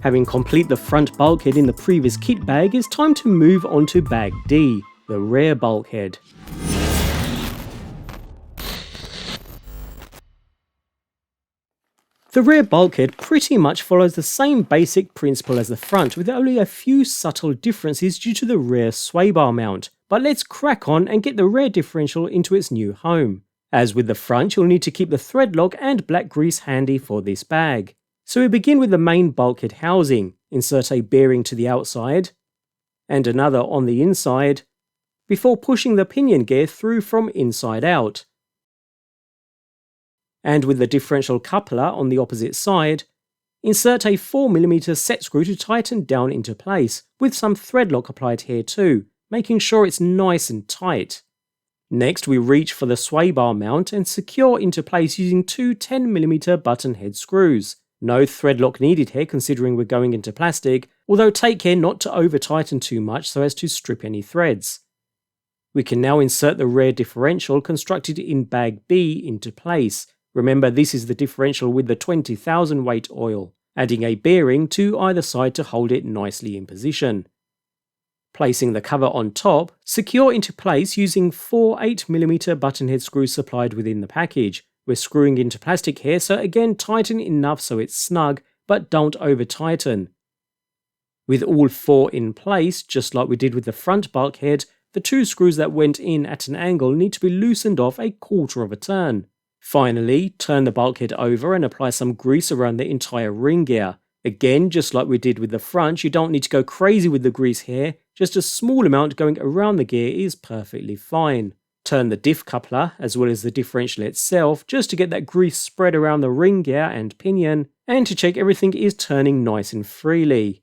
Having completed the front bulkhead in the previous kit bag, it's time to move on to bag D, the rear bulkhead. The rear bulkhead pretty much follows the same basic principle as the front, with only a few subtle differences due to the rear sway bar mount. But let's crack on and get the rear differential into its new home. As with the front, you'll need to keep the thread lock and black grease handy for this bag. So we begin with the main bulkhead housing. Insert a bearing to the outside and another on the inside before pushing the pinion gear through from inside out. And with the differential coupler on the opposite side, insert a 4mm set screw to tighten down into place, with some thread lock applied here too, making sure it's nice and tight. Next we reach for the sway bar mount and secure into place using two 10mm button head screws. No thread lock needed here considering we're going into plastic, although take care not to over tighten too much so as to strip any threads. We can now insert the rear differential constructed in bag B into place. Remember, this is the differential with the 20,000 weight oil, adding a bearing to either side to hold it nicely in position. Placing the cover on top, secure into place using four 8mm button head screws supplied within the package. We're screwing into plastic here, so again tighten enough so it's snug, but don't over tighten. With all four in place, just like we did with the front bulkhead, the two screws that went in at an angle need to be loosened off a quarter of a turn. Finally, turn the bulkhead over and apply some grease around the entire ring gear. Again, just like we did with the front, you don't need to go crazy with the grease here, just a small amount going around the gear is perfectly fine. Turn the diff coupler, as well as the differential itself, just to get that grease spread around the ring gear and pinion, and to check everything is turning nice and freely.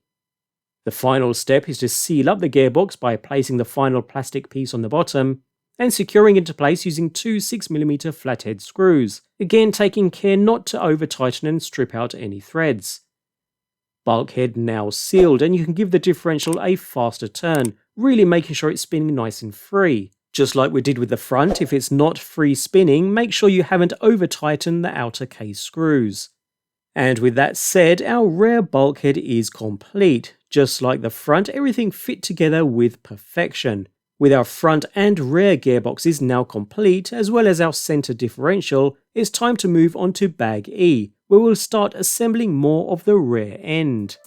The final step is to seal up the gearbox by placing the final plastic piece on the bottom, and securing into place using two 6mm flathead screws, again taking care not to over tighten and strip out any threads. Bulkhead now sealed, and you can give the differential a faster turn, really making sure it's spinning nice and free. Just like we did with the front, if it's not free spinning, make sure you haven't over tightened the outer case screws. And with that said, our rear bulkhead is complete. Just like the front, everything fit together with perfection. With our front and rear gearboxes now complete, as well as our center differential, it's time to move on to bag E, where we'll start assembling more of the rear end.